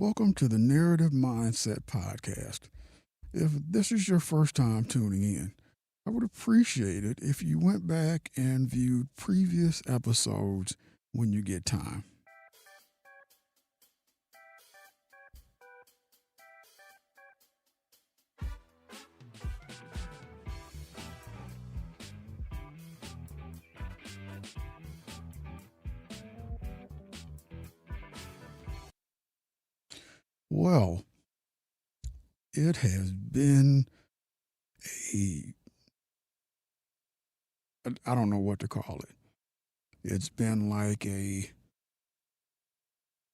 Welcome to the Narrative Mindset Podcast. If this is your first time tuning in, I would appreciate it if you went back and viewed previous episodes when you get time. Well, it has been a, I don't know what to call it. It's been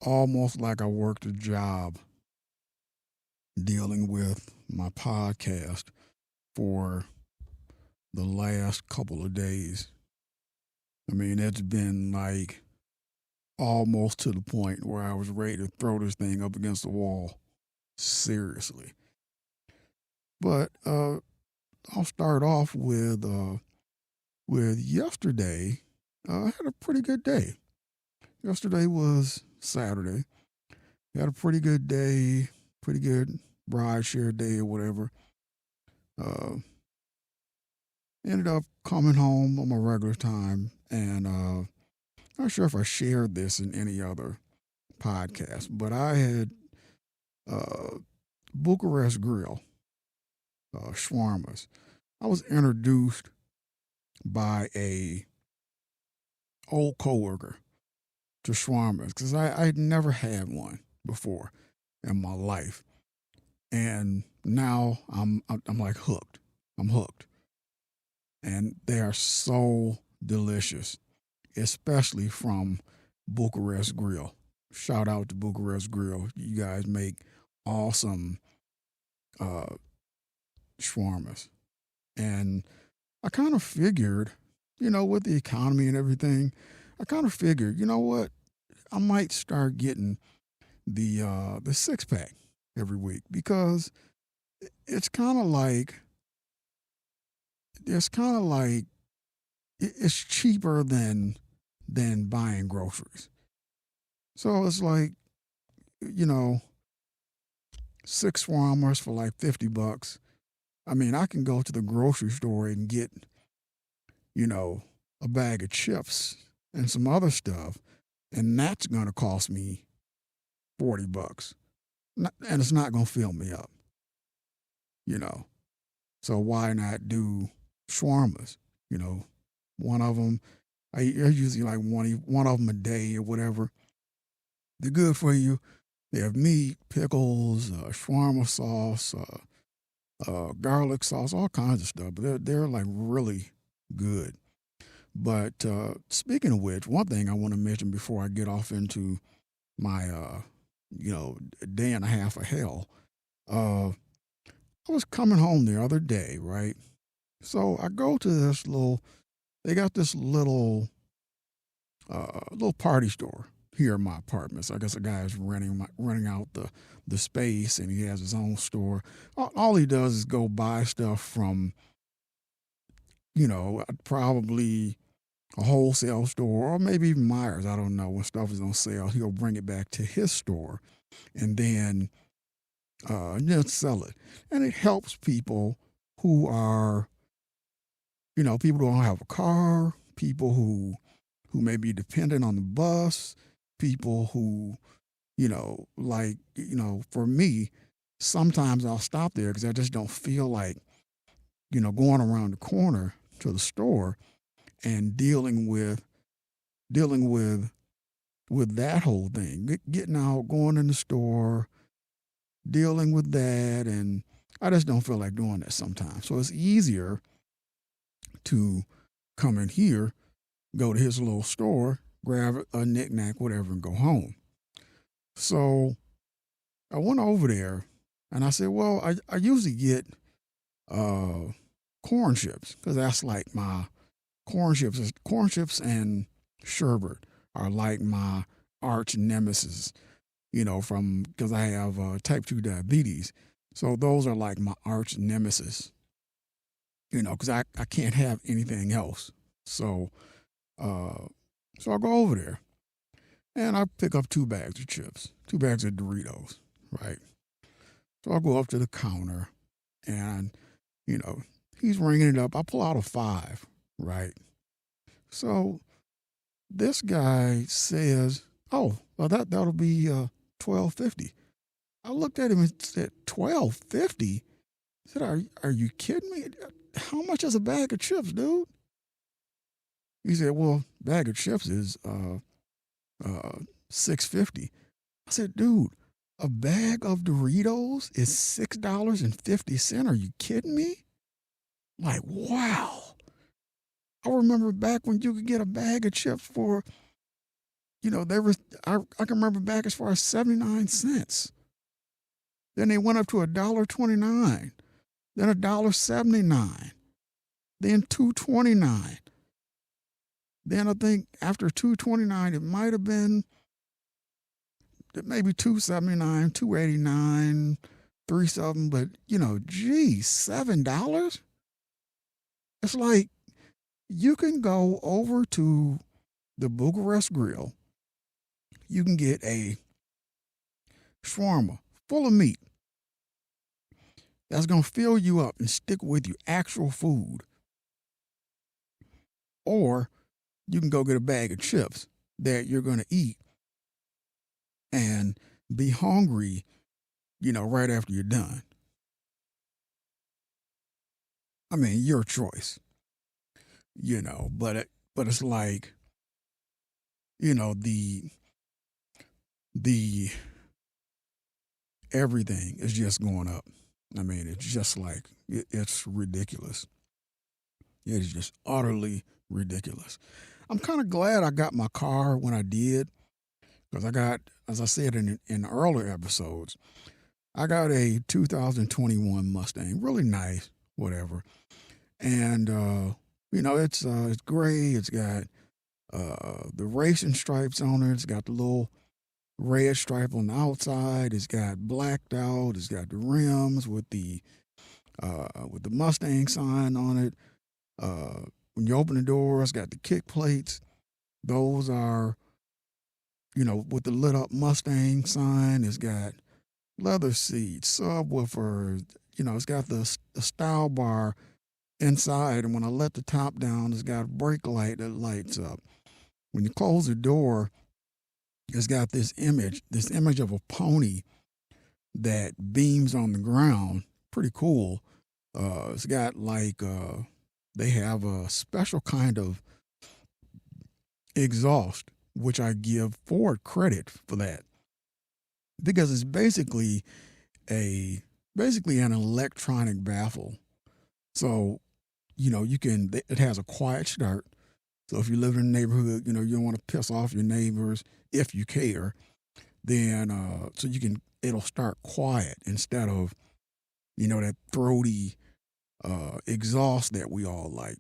almost like I worked a job dealing with my podcast for the last couple of days. I mean, it's been like almost to the point where I was ready to throw this thing up against the wall. Seriously. But I'll start off with yesterday. I had a pretty good day. Yesterday was Saturday. Had a pretty good day, pretty good bride share day or whatever. Uh, Ended up coming home on my regular time, and not sure if I shared this in any other podcast, but I had uh, Bucharest Grill, shawarmas. I was introduced by a old coworker to shawarmas because I'd never had one before in my life, and now I'm like hooked. I'm hooked, and they are so delicious, especially from Bucharest Grill. Shout out to Bucharest Grill. You guys make awesome uh, shawarmas. And I kind of figured, with the economy and everything, I kind of figured, you know what? I might start getting the 6 pack every week because it's kind of like it's kind of like it's cheaper than buying groceries. So it's like, you know, 6 shawarmas for like $50. I mean, I can go to the grocery store and get, you know, a bag of chips and some other stuff, and that's going to cost me $40. And it's not going to fill me up, you know. So why not do shawarmas? You know, one of them, I usually like one of them a day or whatever. They're good for you. They have meat, pickles, shawarma sauce, garlic sauce, all kinds of stuff. But they're like really good. But speaking of which, one thing I want to mention before I get off into my day and a half of hell. I was coming home the other day, right? So I go to this little. They got this little party store here in my apartment. So I guess a guy is renting out the space, and he has his own store. All he does is go buy stuff from, probably a wholesale store or maybe even Myers. I don't know. When stuff is on sale, he'll bring it back to his store and then just sell it. And it helps people who are, people who don't have a car, people who may be dependent on the bus, people who, for me, sometimes I'll stop there because I just don't feel like, going around the corner to the store and dealing with that whole thing, getting out, going in the store, dealing with that, and I just don't feel like doing that sometimes. So it's easier to come in here, go to his little store, grab a knickknack, whatever, and go home. So I went over there and I said, well, I usually get corn chips because that's like my corn chips and sherbet are like my arch nemesis, from because I have type 2 diabetes. So those are like my arch nemesis, because I can't have anything else. So, uh, so I go over there and I pick up 2 bags of chips. 2 bags of Doritos, right? So I go up to the counter and, you know, he's ringing it up. I pull out a 5, right? So this guy says, "Oh, well that'll be $12.50." I looked at him and said, "$12.50?" I said, "Are you kidding me? How much is a bag of chips, dude?" He said, "Well, bag of chips is $6.50." I said, "Dude, a bag of Doritos is $6.50. Are you kidding me?" Like, wow. I remember back when you could get a bag of chips for, there was I can remember back as far as 79 cents. Then they went up to $1.29, then $1.79, then $2.29. Then I think after $2.29 it might have been maybe $2.79, $2.89, three something, but geez, $7? It's like you can go over to the Bucharest Grill. You can get a shawarma full of meat that's going to fill you up and stick with you, actual food. Or you can go get a bag of chips that you're going to eat and be hungry, right after you're done. I mean, your choice, but it's like, the everything is just going up. I mean, it's just like it's ridiculous. It is just utterly ridiculous. I'm kind of glad I got my car when I did, because I got, as I said in earlier episodes, I got a 2021 Mustang, really nice, whatever, and it's gray. It's got the racing stripes on it. It's got the little red stripe on the outside. It's got blacked out. It's got the rims with the Mustang sign on it. When you open the door, it's got the kick plates. Those are, with the lit up Mustang sign. It's got leather seats, subwoofers. It's got the style bar inside, and when I let the top down, it's got a brake light that lights up. When you close the door, it's got this image of a pony that beams on the ground. Pretty cool. It's got like they have a special kind of exhaust, which I give Ford credit for that, because it's basically an electronic baffle. So it has a quiet start. So if you live in a neighborhood, you don't want to piss off your neighbors if you care, then it'll start quiet instead of, that throaty exhaust that we all like.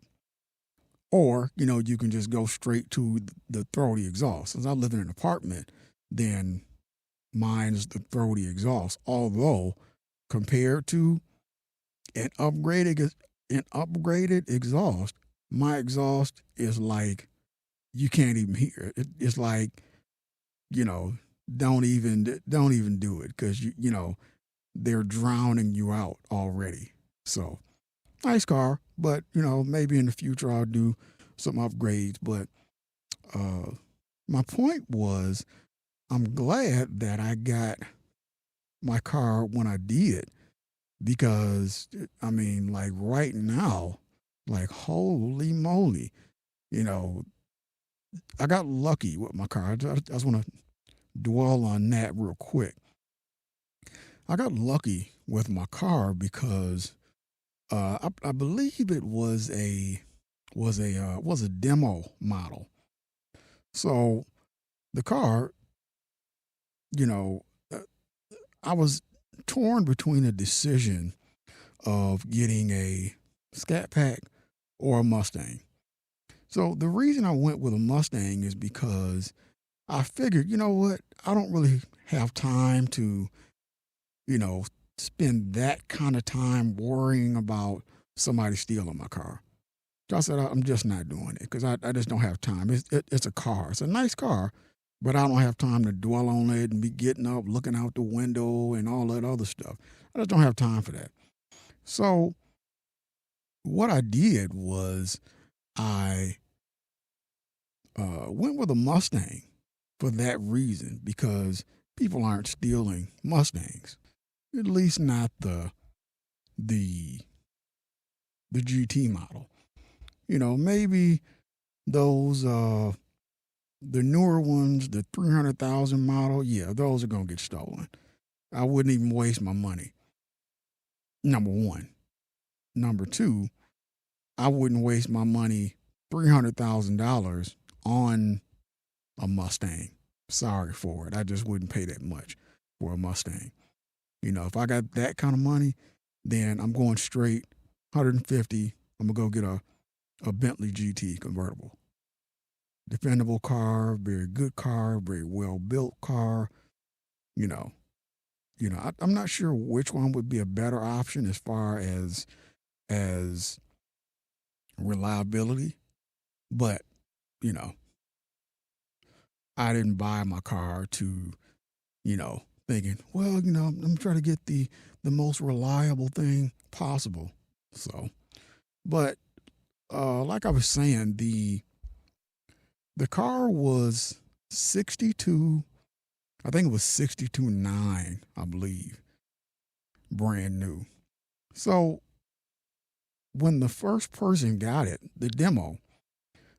Or, you can just go straight to the throaty exhaust. Since I live in an apartment, then mine is the throaty exhaust. Although, compared to an upgraded exhaust, my exhaust is like you can't even hear it. It's like, don't even do it, because they're drowning you out already. So nice car, but maybe in the future I'll do some upgrades. But my point was, I'm glad that I got my car when I did, because I mean, like right now, like holy moly, I got lucky with my car. I just want to dwell on that real quick. I got lucky with my car because I believe it was a demo model. So the car, you know, uh, I was torn between a decision of getting a Scat Pack or a Mustang. So the reason I went with a Mustang is because I figured, you know what, I don't really have time to, you know, spend that kind of time worrying about somebody stealing my car. So I said, I'm just not doing it because I just don't have time. It's a car. It's a nice car, but I don't have time to dwell on it and be getting up, looking out the window, and all that other stuff. I just don't have time for that. So what I did was I went with a Mustang for that reason, because people aren't stealing Mustangs, at least not the the GT model. Maybe those the newer ones, the 300,000 model, yeah, those are gonna get stolen. I wouldn't even waste my money. Number one. Number two, I wouldn't waste my money, $300,000 on a Mustang. Sorry for it. I just wouldn't pay that much for a Mustang. If I got that kind of money, then I'm going straight 150. I'm gonna go get a Bentley GT convertible. Dependable car, very good car, very well built car. You know, I'm not sure which one would be a better option as far as reliability, but you know, I didn't buy my car to thinking, well, I'm trying to get the most reliable thing possible. So, but like I was saying, the car was 62. I think it was 62.9, I believe, brand new. So when the first person got it, the demo,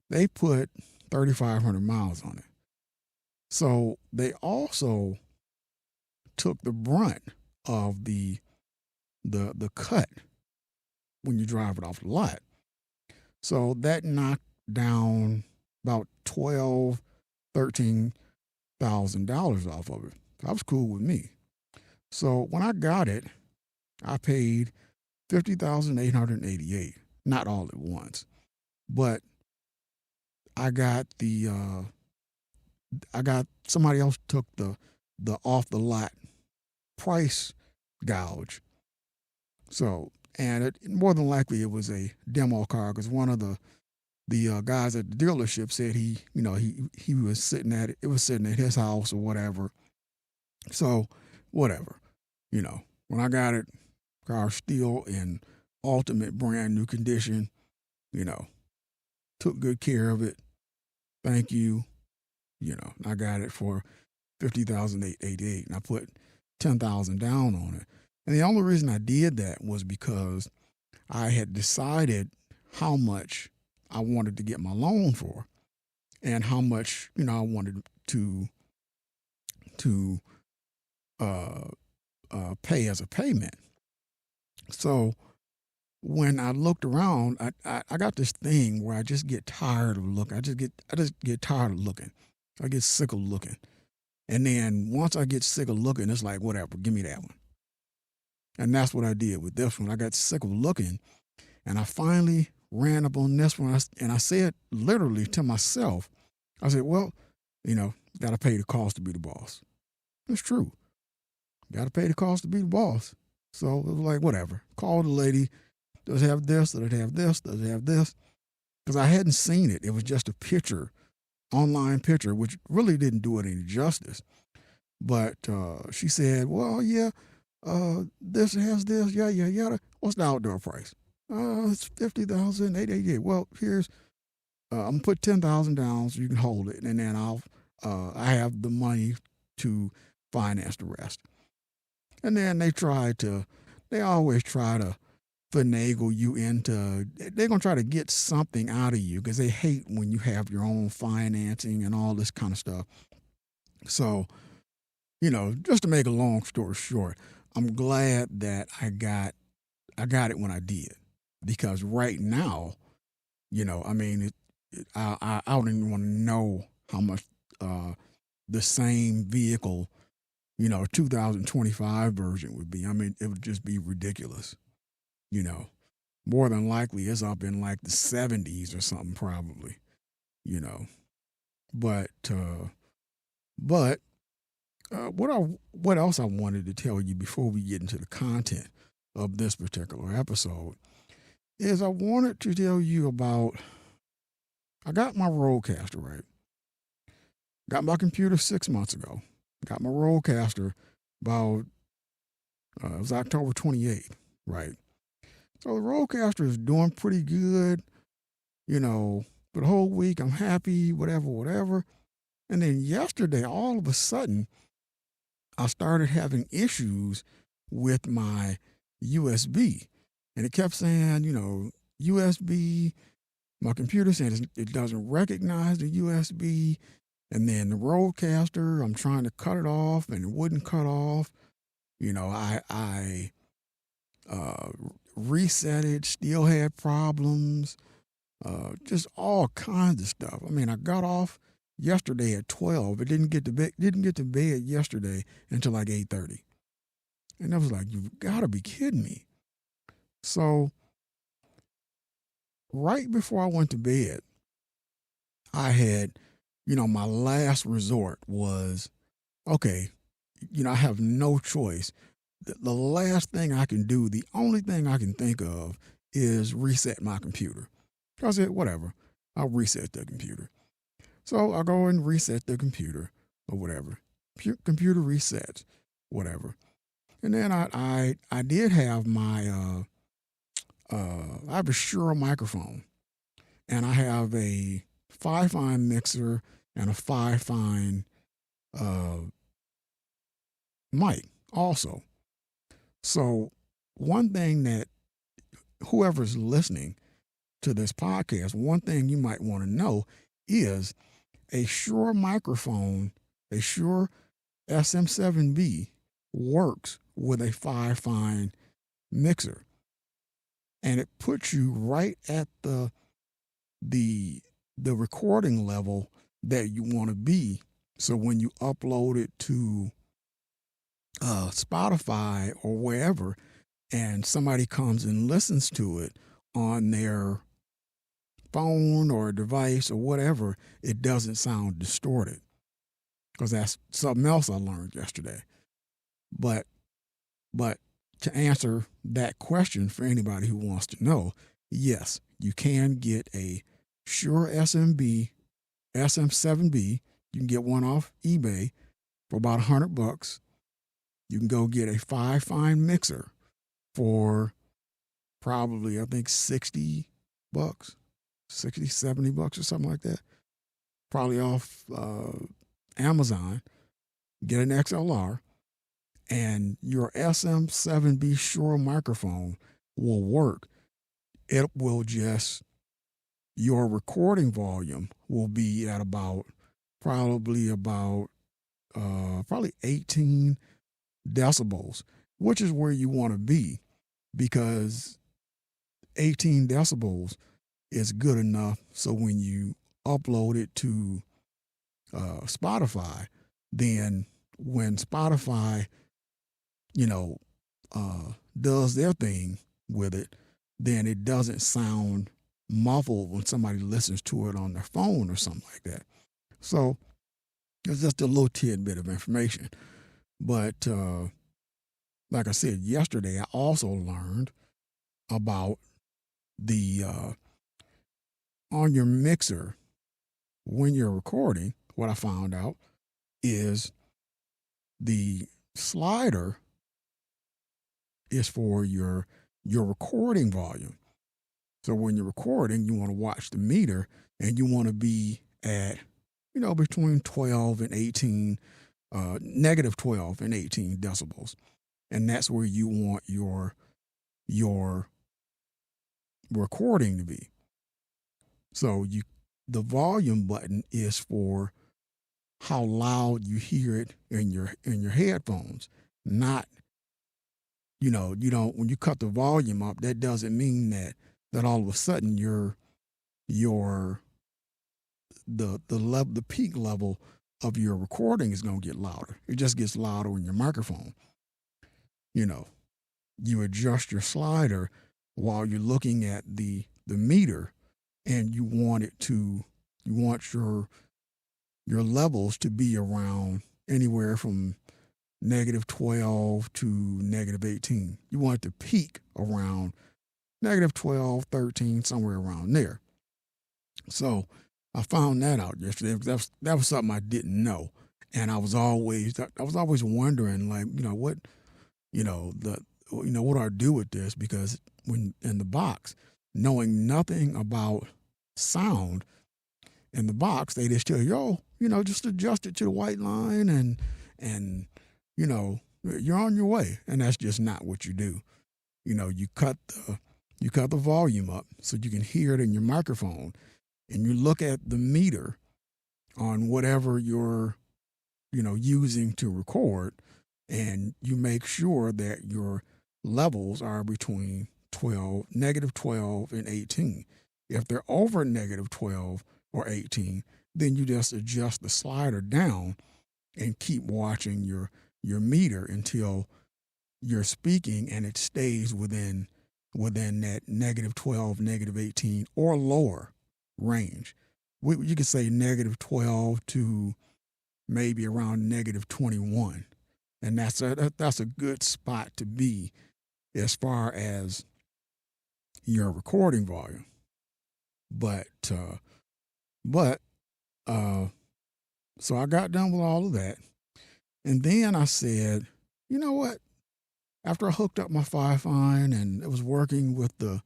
they put 3,500 miles on it. So they also took the brunt of the cut when you drive it off the lot. So that knocked down about $13,000 off of it. That was cool with me. So when I got it, I paid $50,888. Not all at once, but I got somebody else took the off the lot price gouge. So, and more than likely it was a demo car, because one of the guys at the dealership said he was sitting at it. It was sitting at his house or whatever. So, whatever, when I got it, car still in ultimate brand new condition. Took good care of it. Thank you. I got it for 50,888, and I put 10,000 down on it. And the only reason I did that was because I had decided how much I wanted to get my loan for, and how much I wanted to pay as a payment. So when I looked around, I got this thing where I just get tired of looking. I just get tired of looking. I get sick of looking. And then once I get sick of looking, it's like, whatever, give me that one. And that's what I did with this one. I got sick of looking, and I finally ran up on this one. And I said literally to myself, I said, well, got to pay the cost to be the boss. It's true. Got to pay the cost to be the boss. So it was like, whatever. Call the lady. Does it have this? Does it have this? Does it have this? Because I hadn't seen it. It was just a picture, online picture, which really didn't do it any justice. But she said, well, yeah, this has this, yada. What's the outdoor price? It's 50,888. Well, here's I'm gonna put 10,000 down so you can hold it, and then I have the money to finance the rest. And then they always try to finagle you into, they're gonna try to get something out of you, because they hate when you have your own financing and all this kind of stuff. So, just to make a long story short, I'm glad that I got it when I did, because right now, I don't even want to know how much the same vehicle, 2025 version would be. I mean, it would just be ridiculous. More than likely it's up in like the 70s or something, probably. you know. But what else I wanted to tell you before we get into the content of this particular episode is I wanted to tell you about, I got my roadcaster right. Got my computer 6 months ago. Got my Rodecaster about, it was October 28th, right? So the Rodecaster is doing pretty good, you know, for the whole week. I'm happy, whatever, whatever. And then yesterday, all of a sudden, I started having issues with my USB. And it kept saying, USB. My computer saying it doesn't recognize the USB. And then the Rodecaster, I'm trying to cut it off and it wouldn't cut off. I uh, reset it, still had problems, just all kinds of stuff. I mean, I got off yesterday at 12. It didn't get to bed yesterday until like 8:30. And I was like, you've got to be kidding me. So right before I went to bed, I had, my last resort was, okay, I have no choice. The last thing I can do, the only thing I can think of is reset my computer. I said, whatever, I'll reset the computer. So I go and reset the computer or whatever. Computer resets, whatever. And then I did have my, I have a Shure microphone and I have a 5-fine mixer and a 5-fine mic also. So one thing that whoever's listening to this podcast, one thing you might want to know is a Shure microphone, a Shure SM7B works with a 5-fine mixer. And it puts you right at the recording level that you want to be. So when you upload it to Spotify or wherever, and somebody comes and listens to it on their phone or device or whatever, it doesn't sound distorted. Because that's something else I learned yesterday. But to answer that question for anybody who wants to know, yes, you can get a Shure SM7B. You can get one off eBay for about $100. You can go get a 5-fine mixer for probably, I think, $60, $60, $70 or something like that. Probably off Amazon. Get an XLR, and your SM7B Shure microphone will work. It will just, your recording volume will be at probably 18 decibels, which is where you want to be, because 18 decibels is good enough. So when you upload it to Spotify, then when Spotify, does their thing with it, then it doesn't sound muffled when somebody listens to it on their phone or something like that. So it's just a little tidbit of information. But like I said yesterday, I also learned about the on your mixer when you're recording. What I found out is the slider is for your recording volume. So when you're recording, you want to watch the meter and you want to be at, between 12 and 18, negative 12 and 18 decibels. And that's where you want your recording to be. So the volume button is for how loud you hear it in your headphones. Not, you don't, when you cut the volume up, that doesn't mean that all of a sudden the peak level of your recording is going to get louder. It just gets louder in your microphone. You adjust your slider while you're looking at the meter, and you want your levels to be around anywhere from negative 12 to negative 18. You want it to peak around negative 12, 13, somewhere around there. So I found that out yesterday because that was something I didn't know, and I was always wondering, like, what, the what do I do with this? Because when in the box, knowing nothing about sound in the box, they just tell you, oh, just adjust it to the white line, and you're on your way, and that's just not what you do. You cut the volume up so you can hear it in your microphone, and you look at the meter on whatever you're using to record, and you make sure that your levels are between 12 -12 and 18. If they're over -12 or 18, then you just adjust the slider down and keep watching your meter until you're speaking and it stays within that -12, -18, or lower range. You could say -12 to maybe around -21, and that's a good spot to be as far as your recording volume. But so I got done with all of that, and then I said, you know what? After I hooked up my Fi-Fine and it was working with the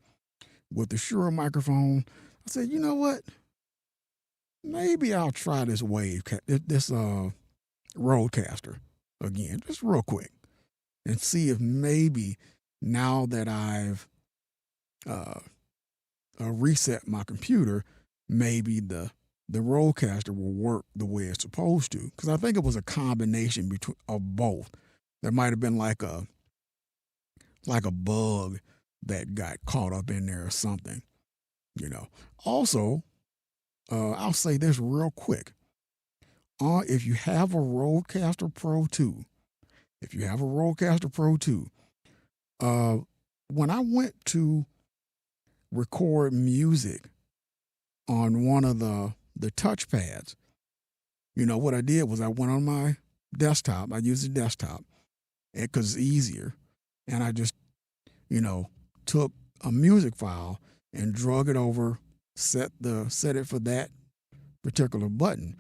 Shure microphone, I said, you know what? Maybe I'll try this Rodecaster again, just real quick, and see if maybe now that I've reset my computer, maybe the Rodecaster will work the way it's supposed to. Because I think it was a combination of both. There might have been like a bug that got caught up in there or something. Also, I'll say this real quick. If you have a Rodecaster Pro 2, when I went to record music on one of the touchpads, what I did was I went on my desktop. I used the desktop because it's easier, and I just took a music file and drug it over, set it for that particular button.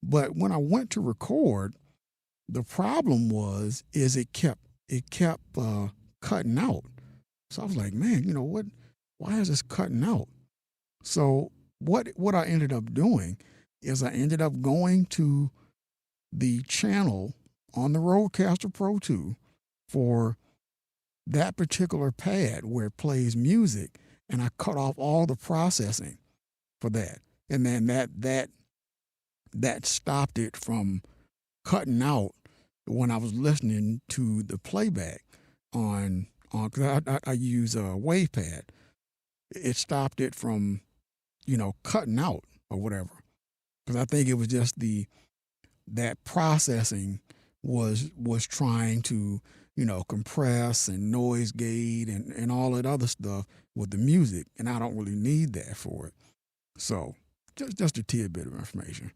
But when I went to record, the problem is it kept cutting out. So I was like, man, what? Why is this cutting out? So what I ended up doing is I ended up going to the channel on the Rodecaster Pro 2 for that particular pad where it plays music, and I cut off all the processing for that, and then that stopped it from cutting out when I was listening to the playback on because I use a WavePad. It stopped it from cutting out or whatever, because I think it was just that processing was trying to compress and noise gate and all that other stuff with the music, and I don't really need that for it. So just a tidbit of information.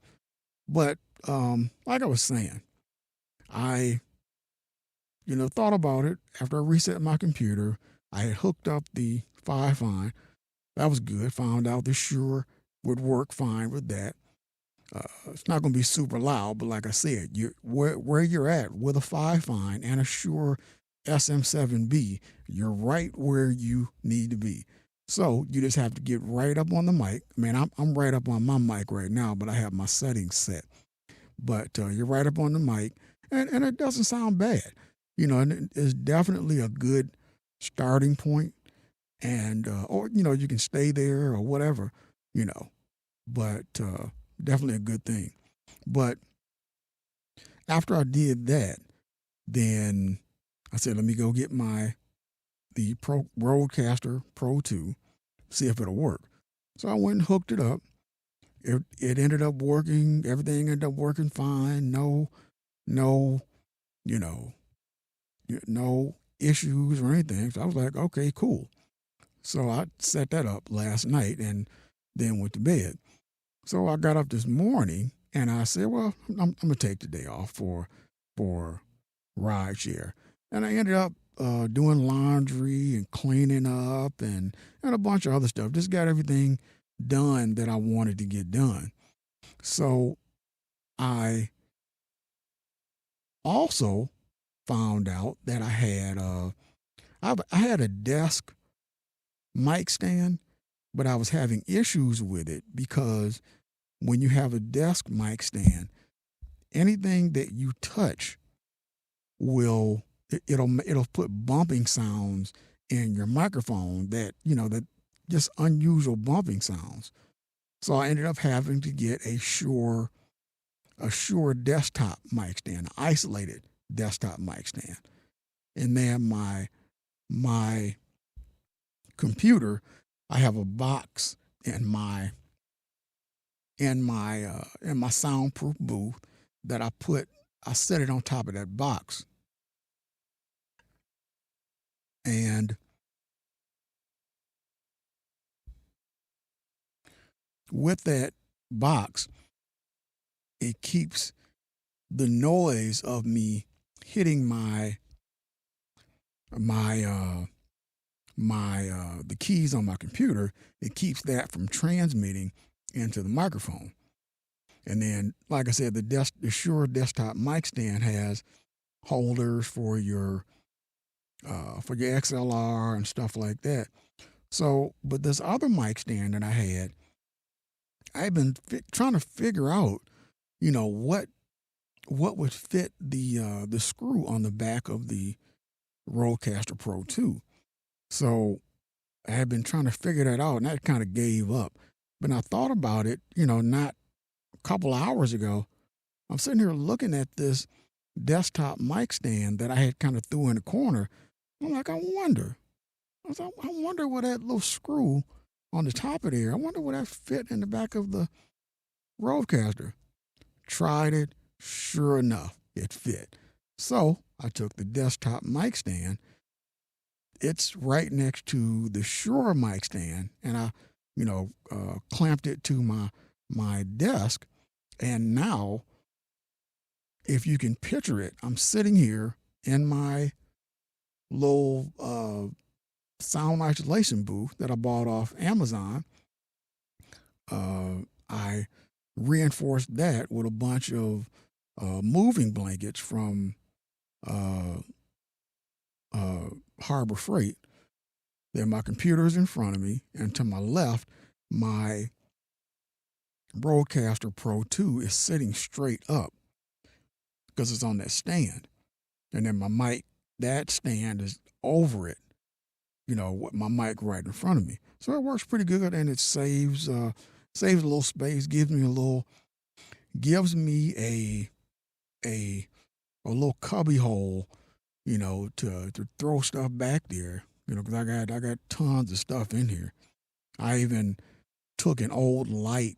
But like I was saying, I thought about it after I reset my computer. I had hooked up the Fi-Fine. That was good. Found out the Shure would work fine with that. It's not going to be super loud, but like I said, where you're at with a Fi-Fine and a Shure SM7B, you're right where you need to be. So you just have to get right up on the mic. I mean, I'm right up on my mic right now, but I have my settings set. But you're right up on the mic, and it doesn't sound bad. And it's definitely a good starting point, and or you can stay there or whatever, but definitely a good thing. But after I did that, then I said, let me go get the Rodecaster Pro 2, see if it'll work. So I went and hooked it up. It ended up working. Everything ended up working fine. No issues or anything. So I was like, okay, cool. So I set that up last night and then went to bed. So I got up this morning and I said, well, I'm going to take the day off for rideshare. And I ended up doing laundry and cleaning up and a bunch of other stuff. Just got everything done that I wanted to get done. So I also found out that I had a desk mic stand, but I was having issues with it because when you have a desk mic stand, anything that you touch will it'll put bumping sounds in your microphone that that just unusual bumping sounds. So I ended up having to get a Shure desktop mic stand, an isolated desktop mic stand, and then my computer, I have a box in my soundproof booth that I set it on top of that box, and with that box, it keeps the noise of me hitting my the keys on my computer. It keeps that from transmitting into the microphone. And then, like I said, the Shure desktop mic stand has holders for your XLR and stuff like that. So, but this other mic stand that I had, I've been trying to figure out, what would fit the screw on the back of the Rodecaster Pro 2. So I had been trying to figure that out, and that kind of gave up. But I thought about it, not a couple hours ago. I'm sitting here looking at this desktop mic stand that I had kind of threw in the corner. I'm like, I wonder. I wonder where that little screw on the top of there. I wonder where that fit in the back of the Rodecaster. Tried it. Sure enough, it fit. So I took the desktop mic stand. It's right next to the Shure mic stand, and I, clamped it to my desk. And now, if you can picture it, I'm sitting here in my little sound isolation booth that I bought off Amazon. I reinforced that with a bunch of moving blankets from uh, Harbor Freight. Then my computer's in front of me, and to my left, my Rodecaster Pro 2 is sitting straight up because it's on that stand. And then my mic, that stand is over it, with my mic right in front of me. So it works pretty good, and it saves a little space, gives me a little cubby hole, to throw stuff back there, because I got tons of stuff in here. I even took an old light,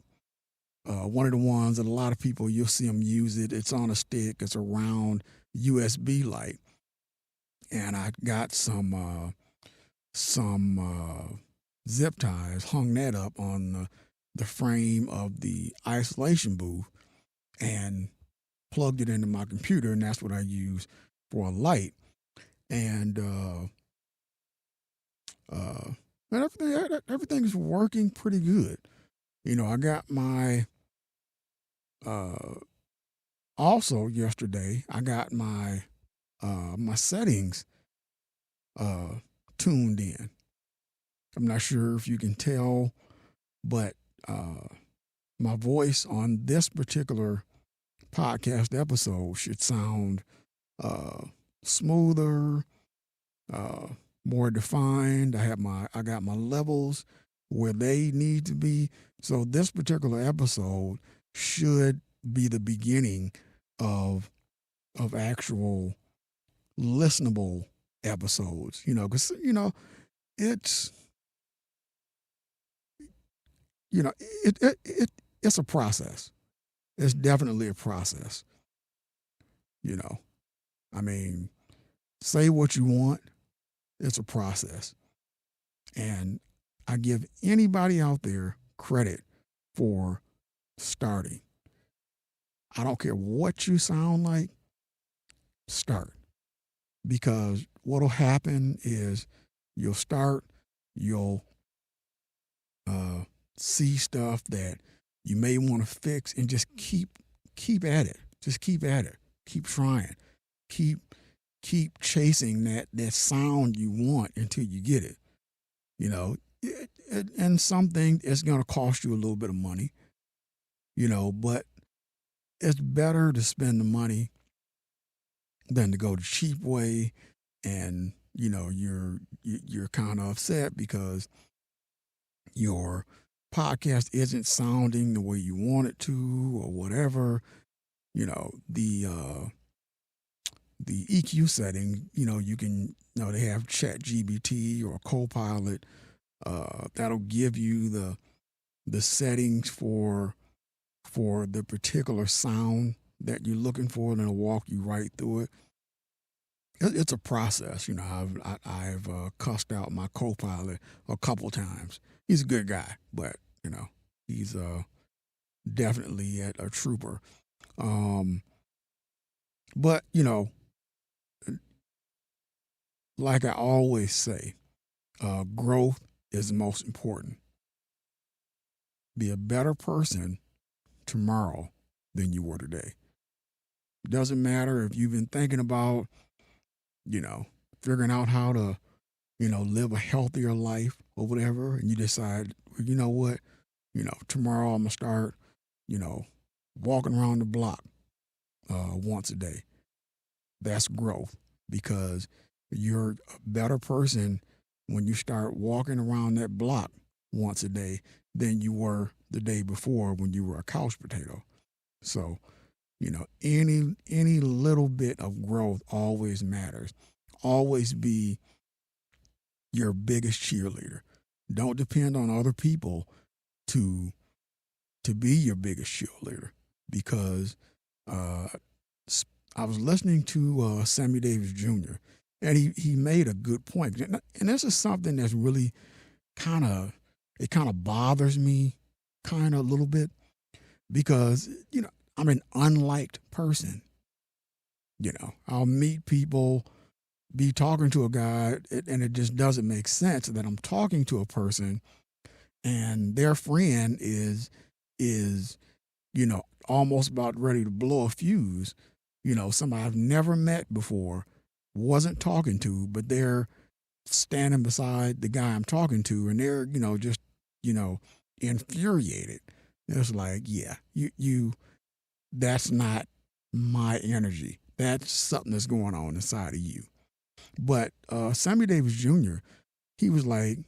one of the ones that a lot of people, you'll see them use it. It's on a stick. It's a round USB light, and I got some zip ties, hung that up on the frame of the isolation booth, and plugged it into my computer, and that's what I use for a light. And uh, everything is working pretty good. I got my also yesterday. I got my settings tuned in. I'm not sure if you can tell, but my voice on this particular podcast episode should sound smoother, uh, more defined. I got my levels where they need to be. So this particular episode should be the beginning of actual listenable episodes. Because it's you know it's a process. It's definitely a process. You know, I mean, say what you want. It's a process. And I give anybody out there credit for starting. I don't care what you sound like, start. Because what'll happen is you'll start, you'll see stuff that you may want to fix, and just keep at it. Just keep at it. Keep trying. Keep chasing that sound you want until you get it. You know, and something it's going to cost you a little bit of money. But it's better to spend the money than to go the cheap way, and you're kind of upset because your podcast isn't sounding the way you want it to, or whatever. The EQ setting, you can, they have Chat GBT or Copilot that'll give you the settings for the particular sound that you're looking for, and it'll walk you right through it. It's a process. I've cussed out my co-pilot a couple times. He's a good guy, but he's definitely a trooper. But like I always say, growth is the most important. Be a better person tomorrow than you were today. It doesn't matter if you've been thinking about figuring out how to, live a healthier life or whatever, and you decide, well, you know what, tomorrow I'm gonna start, walking around the block once a day. That's growth, because you're a better person when you start walking around that block once a day than you were the day before when you were a couch potato. So, any little bit of growth always matters. Always be your biggest cheerleader. Don't depend on other people to be your biggest cheerleader, because I was listening to Sammy Davis Jr. and he made a good point, and this is something that's really kind of bothers me a little bit, because I'm an unliked person. I'll meet people, be talking to a guy, and it just doesn't make sense that I'm talking to a person and their friend is almost about ready to blow a fuse. Somebody I've never met before, wasn't talking to, but they're standing beside the guy I'm talking to, and they're just infuriated. It's like, yeah, you that's not my energy. That's something that's going on inside of you. But Sammy Davis Jr., he was like,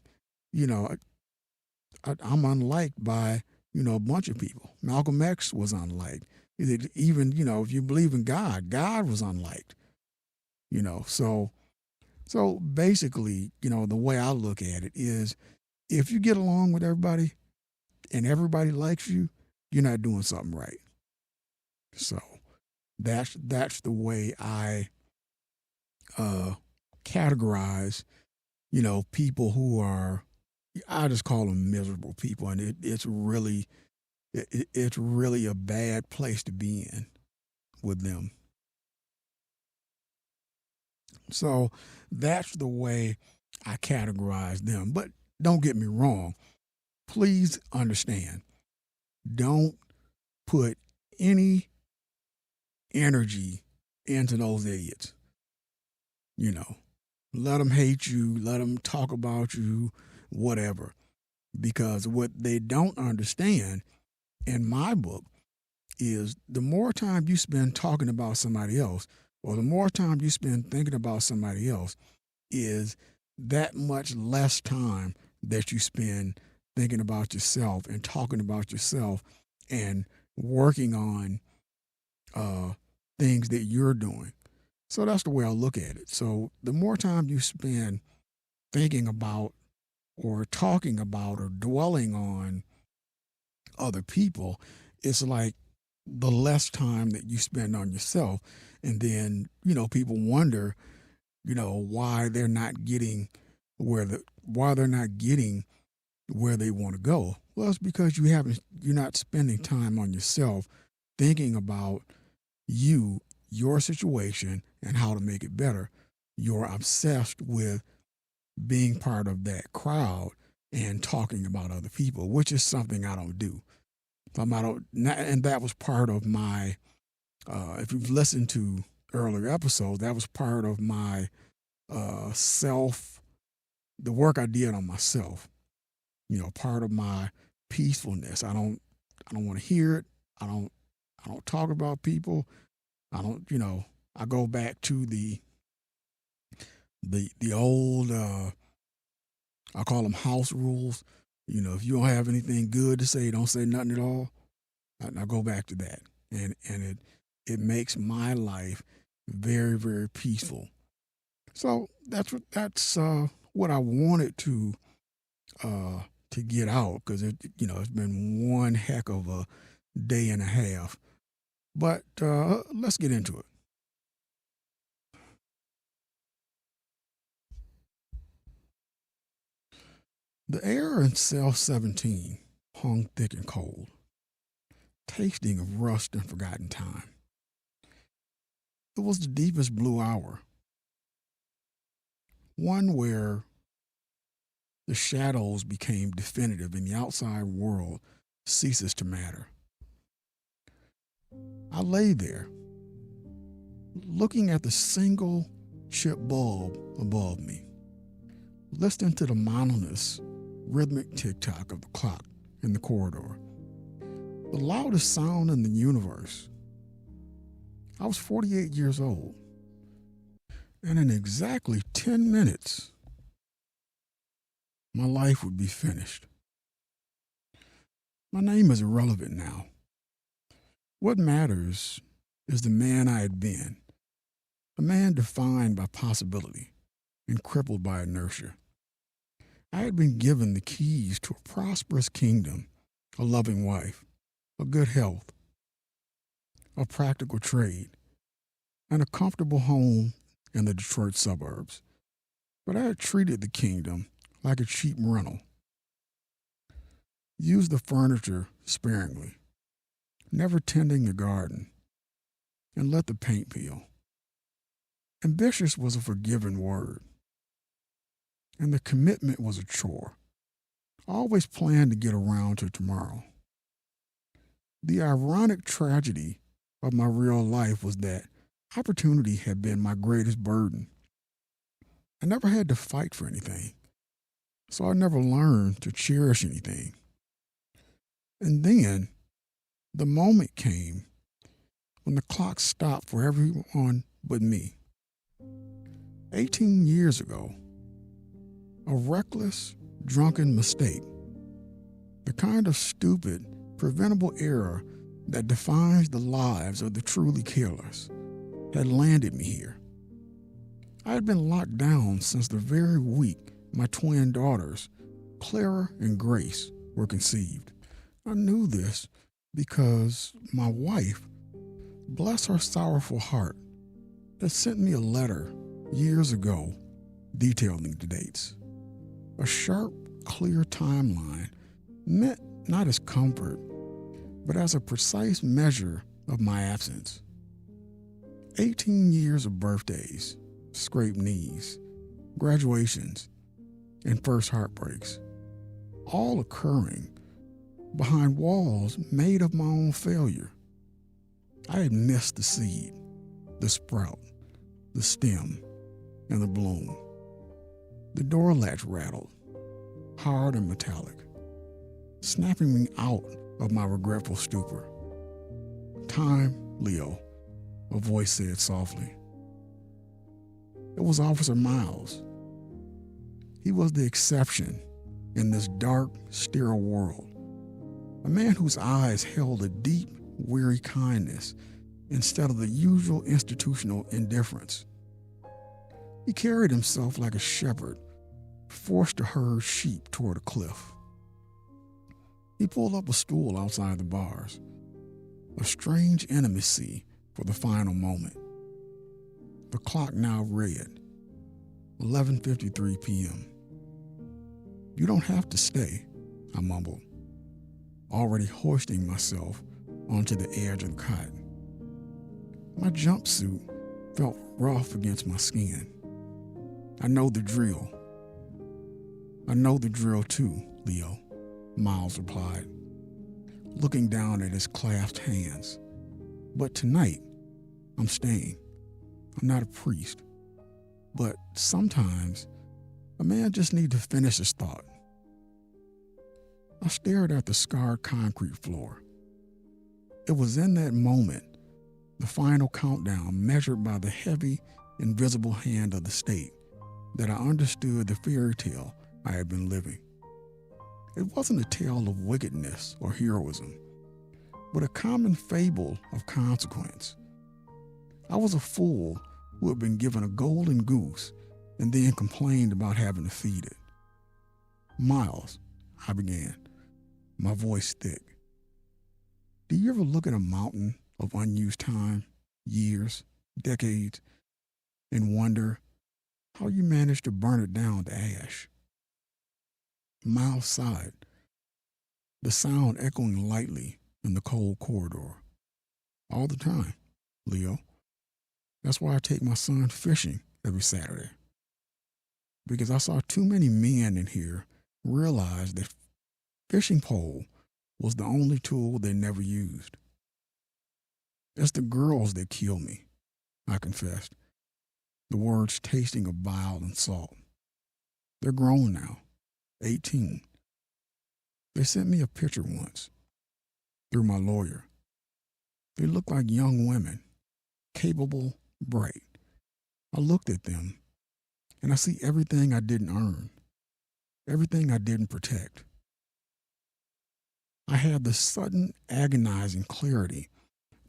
I'm unliked by a bunch of people. Malcolm X was unliked. Even if you believe in God, God was unliked. So basically, the way I look at it is, if you get along with everybody and everybody likes you, you're not doing something right. So that's the way I categorize, people who are, I just call them miserable people, and it's really a bad place to be in with them. So that's the way I categorize them. But don't get me wrong. Please understand. Don't put any energy into those idiots. Let them hate you, let them talk about you, whatever. Because what they don't understand, in my book, is the more time you spend talking about somebody else, or the more time you spend thinking about somebody else, is that much less time that you spend thinking about yourself and talking about yourself and working on things that you're doing. So that's the way I look at it. So the more time you spend thinking about or talking about or dwelling on other people, it's like the less time that you spend on yourself. And then, people wonder, why they're not getting why they're not getting where they want to go. Well, it's because you're not spending time on yourself, thinking about your situation, and how to make it better. You're obsessed with being part of that crowd and talking about other people, which is something I don't do. And that was part of my, if you've listened to earlier episodes, that was part of my the work I did on myself. Part of my peacefulness. I don't want to hear it. I don't talk about people. I go back to the old I call them house rules. If you don't have anything good to say, don't say nothing at all. I go back to that, and it makes my life very, very peaceful. So that's what I wanted to get out, because it's been one heck of a day and a half. But let's get into it. The air in cell 17 hung thick and cold, tasting of rust and forgotten time. It was the deepest blue hour, one where the shadows became definitive and the outside world ceases to matter. I lay there, looking at the single chip bulb above me, listening to the monotonous, rhythmic tick-tock of the clock in the corridor, the loudest sound in the universe. I was 48 years old, and in exactly 10 minutes, my life would be finished. My name is irrelevant now. What matters is the man I had been, a man defined by possibility and crippled by inertia. I had been given the keys to a prosperous kingdom, a loving wife, a good health, a practical trade, and a comfortable home in the Detroit suburbs. But I had treated the kingdom like a cheap rental, used the furniture sparingly, never tending the garden, and let the paint peel. Ambitious was a forgiven word, and the commitment was a chore. I always planned to get around to tomorrow. The ironic tragedy of my real life was that opportunity had been my greatest burden. I never had to fight for anything, so I never learned to cherish anything. And then the moment came when the clock stopped for everyone but me. 18 years ago, a reckless, drunken mistake, the kind of stupid, preventable error that defines the lives of the truly careless, had landed me here. I had been locked down since the very week my twin daughters, Clara and Grace, were conceived. I knew this because my wife, bless her sorrowful heart, had sent me a letter years ago detailing the dates. A sharp, clear timeline meant not as comfort, but as a precise measure of my absence. 18 years of birthdays, scraped knees, graduations, and first heartbreaks, all occurring behind walls made of my own failure. I had missed the seed, the sprout, the stem, and the bloom. The door latch rattled, hard and metallic, snapping me out of my regretful stupor. "Time, Leo," a voice said softly. It was Officer Miles. He was the exception in this dark, sterile world. A man whose eyes held a deep, weary kindness instead of the usual institutional indifference. He carried himself like a shepherd forced to herd sheep toward a cliff. He pulled up a stool outside the bars, a strange intimacy for the final moment. The clock now read 11:53 p.m. "You don't have to stay," I mumbled, already hoisting myself onto the edge of the cot. My jumpsuit felt rough against my skin. "I know the drill." "I know the drill too, Leo," Miles replied. looking down at his clasped hands. But tonight, I'm staying. I'm not a priest. But sometimes, a man just needs to finish his thought. I stared at the scarred concrete floor. It was in that moment, the final countdown measured by the heavy, invisible hand of the state, that I understood the fairy tale I had been living. It wasn't a tale of wickedness or heroism, but a common fable of consequence. I was a fool who had been given a golden goose and then complained about having to feed it. Miles, I began, my voice thick. Do you ever look at a mountain of unused time, years, decades, and wonder how you managed to burn it down to ash? Miles sighed, the sound echoing lightly in the cold corridor. All the time, Leo. That's why I take my son fishing every Saturday. Because I saw too many men in here realize that fishing pole was the only tool they never used. It's the girls that kill me, I confessed, the words tasting of bile and salt. They're grown now, 18. They sent me a picture once, through my lawyer. They look like young women, capable, bright. I looked at them, and I see everything I didn't earn, everything I didn't protect. I had the sudden, agonizing clarity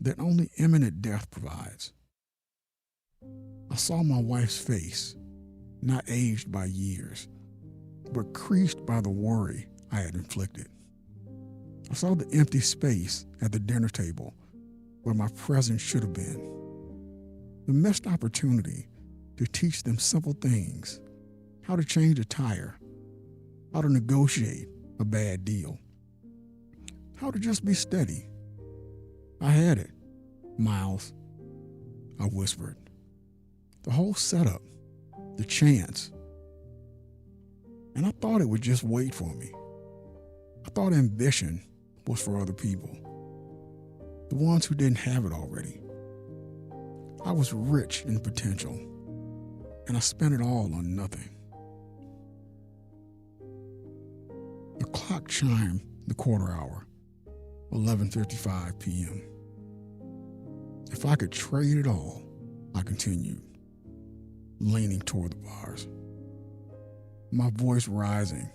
that only imminent death provides. I saw my wife's face, not aged by years, but creased by the worry I had inflicted. I saw the empty space at the dinner table where my presence should have been. The missed opportunity to teach them simple things, how to change a tire, how to negotiate a bad deal, how to just be steady. I had it, Miles, I whispered. The whole setup, the chance. And I thought it would just wait for me. I thought ambition was for other people, the ones who didn't have it already. I was rich in potential, and I spent it all on nothing. The clock chimed the quarter hour, 11:55 p.m. If I could trade it all, I continued, leaning toward the bars, my voice rising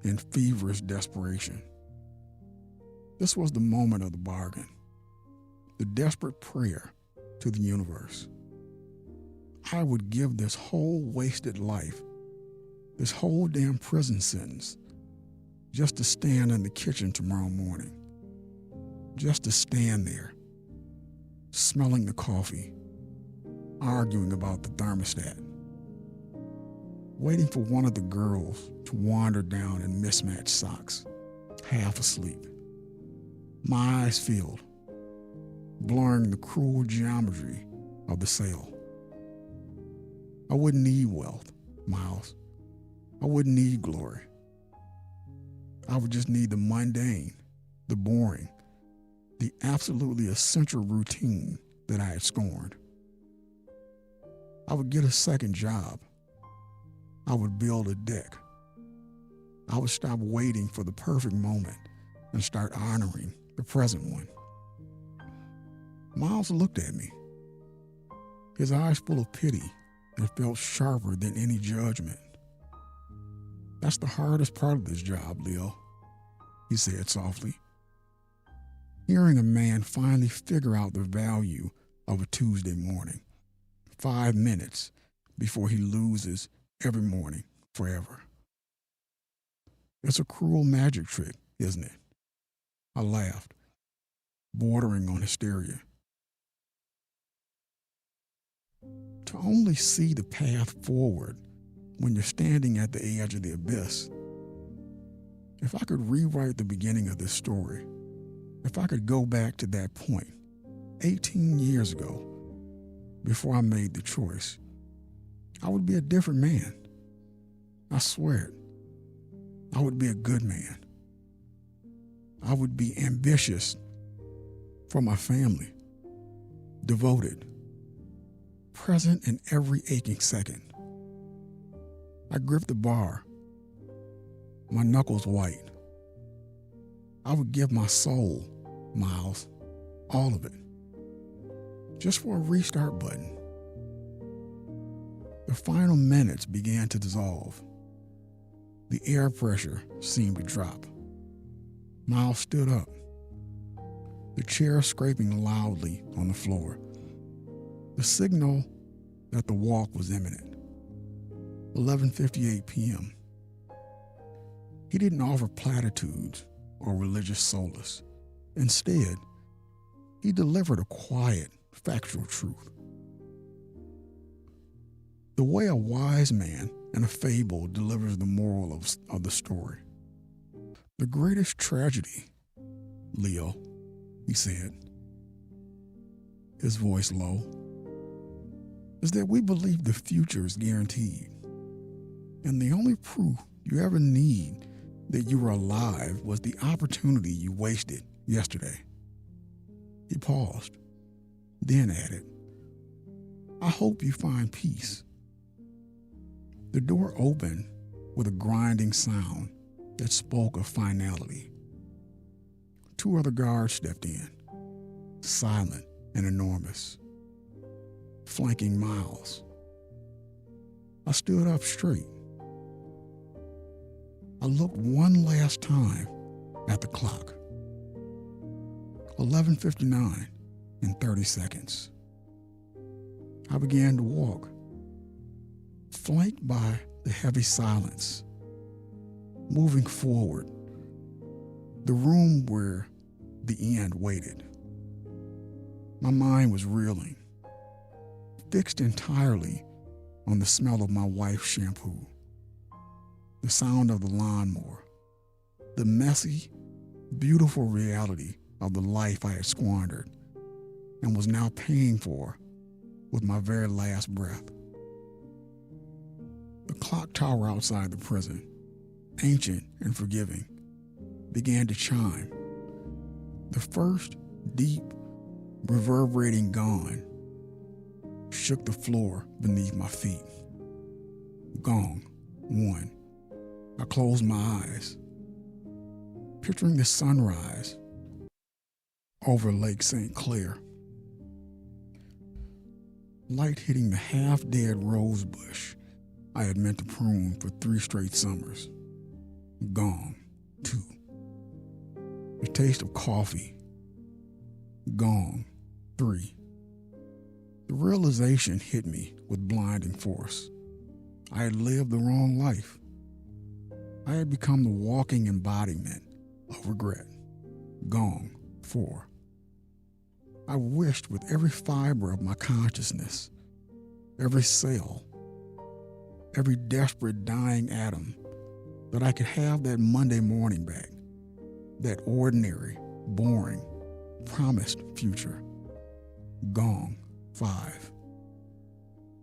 in feverish desperation. This was the moment of the bargain, the desperate prayer to the universe. I would give this whole wasted life, this whole damn prison sentence, just to stand in the kitchen tomorrow morning, just to stand there, smelling the coffee, arguing about the thermostat, waiting for one of the girls to wander down in mismatched socks, half asleep. My eyes filled, blurring the cruel geometry of the cell. I wouldn't need wealth, Miles. I wouldn't need glory. I would just need the mundane, the boring, the absolutely essential routine that I had scorned. I would get a second job. I would build a deck. I would stop waiting for the perfect moment and start honoring the present one. Miles looked at me, his eyes full of pity that felt sharper than any judgment. That's the hardest part of this job, Leo, he said softly. Hearing a man finally figure out the value of a Tuesday morning, 5 minutes before he loses every morning forever. It's a cruel magic trick, isn't it? I laughed, bordering on hysteria. To only see the path forward when you're standing at the edge of the abyss. If I could rewrite the beginning of this story, if I could go back to that point 18 years ago before I made the choice, I would be a different man. I swear it. I would be a good man. I would be ambitious for my family, devoted, present in every aching second. I gripped the bar, my knuckles white. I would give my soul, Miles, all of it, just for a restart button. The final minutes began to dissolve. The air pressure seemed to drop. Miles stood up, the chair scraping loudly on the floor, the signal that the walk was imminent. 11:58 p.m. He didn't offer platitudes or religious solace. Instead, he delivered a quiet, factual truth. The way a wise man in a fable delivers the moral of the story. The greatest tragedy, Leo, he said, his voice low, is that we believe the future is guaranteed. And the only proof you ever need that you were alive was the opportunity you wasted yesterday. He paused, then added, I hope you find peace. The door opened with a grinding sound that spoke of finality. 2 other guards stepped in, silent and enormous, flanking Miles. I stood up straight. I looked one last time at the clock. 11:59 and 30 seconds. I began to walk, flanked by the heavy silence, moving forward, the room where the end waited. My mind was reeling, fixed entirely on the smell of my wife's shampoo, the sound of the lawnmower, the messy, beautiful reality of the life I had squandered and was now paying for with my very last breath. The clock tower outside the prison, ancient and forgiving, began to chime. The first deep, reverberating gong shook the floor beneath my feet. Gong 1. I closed my eyes, picturing the sunrise over Lake St. Clair. Light hitting the half-dead rose bush I had meant to prune for 3 straight summers. Gong 2. The taste of coffee. Gong 3. The realization hit me with blinding force. I had lived the wrong life. I had become the walking embodiment of regret. Gong 4. I wished with every fiber of my consciousness, every cell, every desperate dying atom, that I could have that Monday morning back, that ordinary, boring, promised future. Gong 5.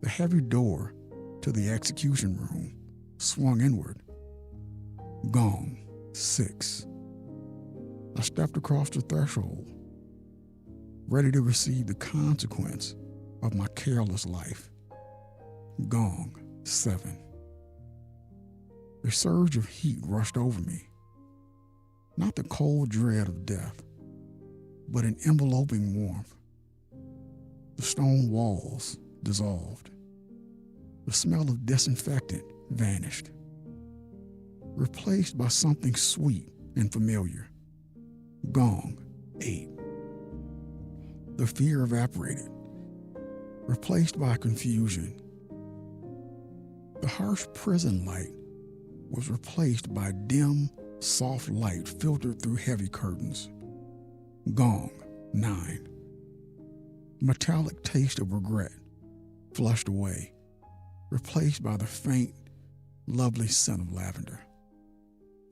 The heavy door to the execution room swung inward. Gong 6. I stepped across the threshold, ready to receive the consequence of my careless life. Gong 7. A surge of heat rushed over me, not the cold dread of death, but an enveloping warmth. The stone walls dissolved. The smell of disinfectant vanished, replaced by something sweet and familiar. Gong 8. The fear evaporated, replaced by confusion. The harsh prison light was replaced by dim, soft light filtered through heavy curtains. Gong 9. Metallic taste of regret flushed away, replaced by the faint, lovely scent of lavender.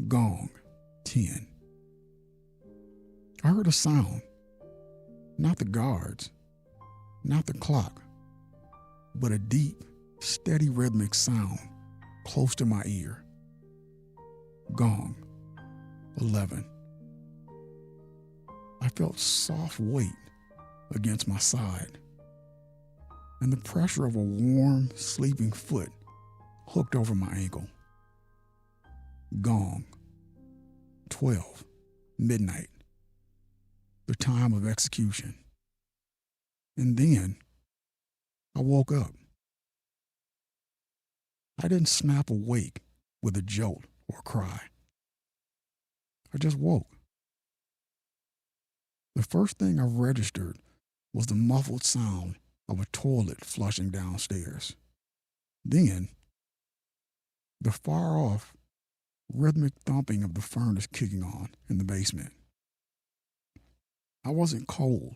Gong 10. I heard a sound, not the guards, not the clock, but a deep, steady rhythmic sound close to my ear. Gong 11. I felt soft weight against my side and the pressure of a warm, sleeping foot hooked over my ankle. Gong. 12. Midnight. The time of execution. And then I woke up. I didn't snap awake with a jolt or a cry. I just woke. The first thing I registered was the muffled sound of a toilet flushing downstairs. Then, the far-off, rhythmic thumping of the furnace kicking on in the basement. I wasn't cold.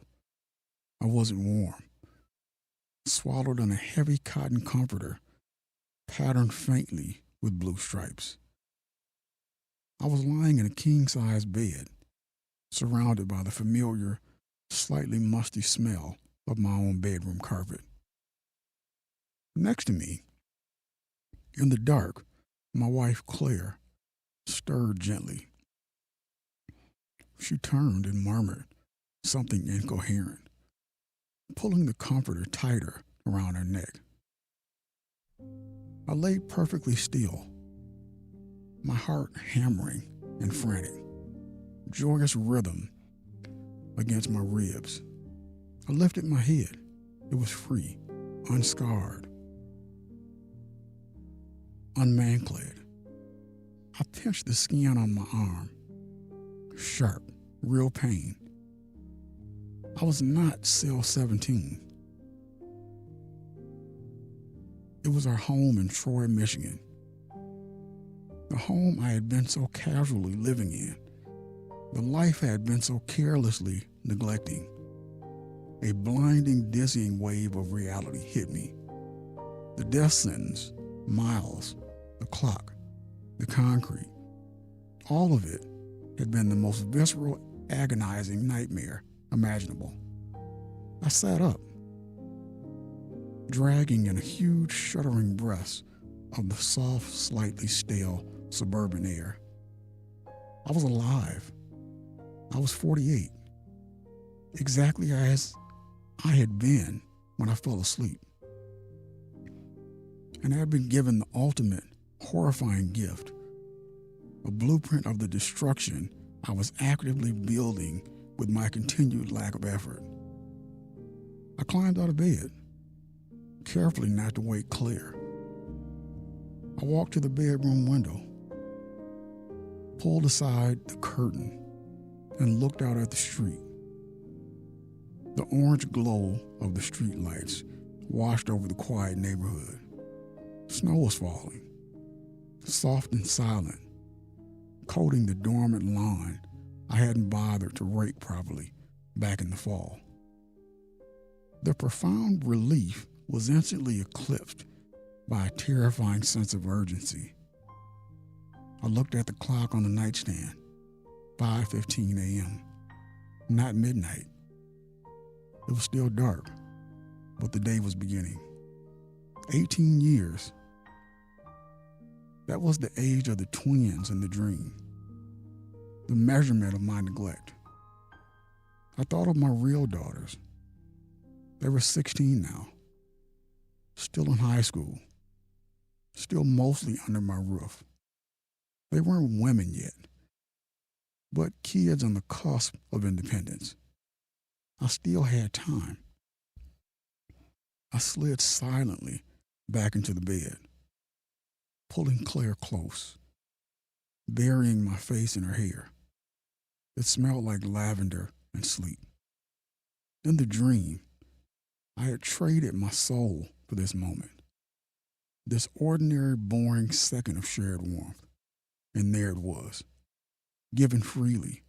I wasn't warm. Swallowed in a heavy cotton comforter, patterned faintly with blue stripes. I was lying in a king-size bed, surrounded by the familiar, slightly musty smell of my own bedroom carpet. Next to me, in the dark, my wife Claire stirred gently. She turned and murmured something incoherent, pulling the comforter tighter around her neck. I lay perfectly still, my heart hammering and frantic, joyous rhythm against my ribs. I lifted my head. It was free, unscarred, unmancled. I pinched the skin on my arm. Sharp, real pain. I was not cell 17. It was our home in Troy, Michigan. The home I had been so casually living in. The life I had been so carelessly neglecting. A blinding, dizzying wave of reality hit me. The death sentence, miles, the clock, the concrete, all of it had been the most visceral, agonizing nightmare imaginable. I sat up, dragging in a huge, shuddering breath of the soft, slightly stale suburban air. I was alive. I was 48, exactly as I had been when I fell asleep. And I had been given the ultimate, horrifying gift, a blueprint of the destruction I was actively building with my continued lack of effort. I climbed out of bed, carefully not to wake Claire. I walked to the bedroom window, pulled aside the curtain, and looked out at the street. The orange glow of the streetlights washed over the quiet neighborhood. Snow was falling, soft and silent, coating the dormant lawn I hadn't bothered to rake properly back in the fall. The profound relief was instantly eclipsed by a terrifying sense of urgency. I looked at the clock on the nightstand, 5:15 a.m., not midnight. It was still dark, but the day was beginning. 18 years. That was the age of the twins in the dream, the measurement of my neglect. I thought of my real daughters. They were 16 now, still in high school, still mostly under my roof. They weren't women yet, but kids on the cusp of independence. I still had time. I slid silently back into the bed, pulling Claire close, burying my face in her hair. It smelled like lavender and sleep. In the dream, I had traded my soul for this moment, this ordinary, boring second of shared warmth. And there it was, given freely,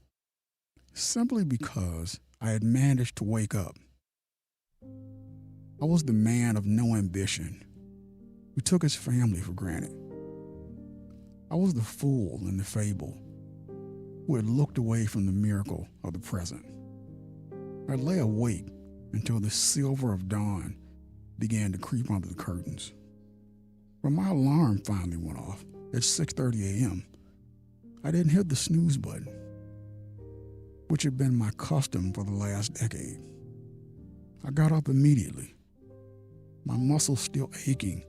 simply because I had managed to wake up. I was the man of no ambition who took his family for granted. I was the fool in the fable who had looked away from the miracle of the present. I lay awake until the silver of dawn began to creep under the curtains. When my alarm finally went off at 6:30 a.m., I didn't hit the snooze button. which had been my custom for the last decade. I got up immediately, my muscles still aching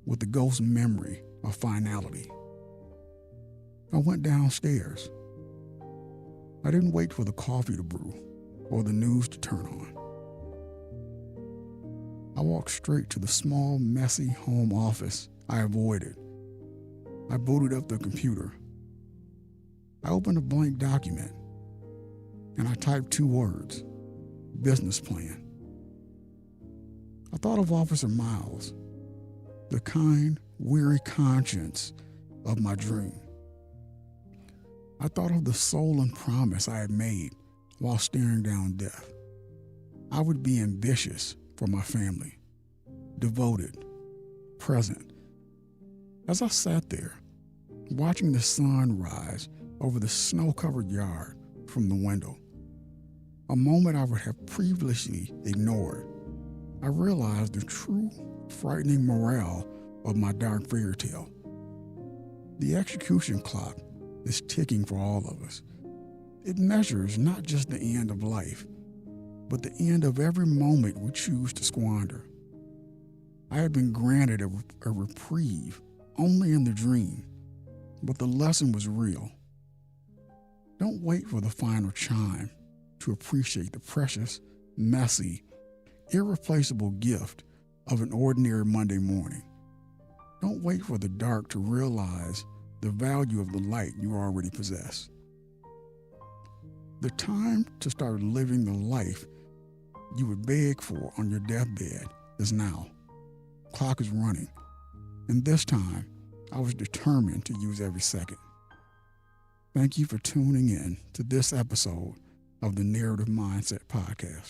with the ghost memory of finality. I went downstairs. I didn't wait for the coffee to brew or the news to turn on. I walked straight to the small, messy home office I avoided. I booted up the computer. I opened a blank document and I typed 2 words: business plan. I thought of Officer Miles, the kind, weary conscience of my dream. I thought of the solemn promise I had made while staring down death. I would be ambitious for my family, devoted, present. As I sat there, watching the sun rise over the snow-covered yard from the window, a moment I would have previously ignored, I realized the true, frightening morale of my dark fairy tale. The execution clock is ticking for all of us. It measures not just the end of life, but the end of every moment we choose to squander. I had been granted a reprieve only in the dream, but the lesson was real. Don't wait for the final chime to appreciate the precious, messy, irreplaceable gift of an ordinary Monday morning. Don't wait for the dark to realize the value of the light you already possess. The time to start living the life you would beg for on your deathbed is now. Clock is running, and this time I was determined to use every second. Thank you for tuning in to this episode of the Narrative Mindset Podcast.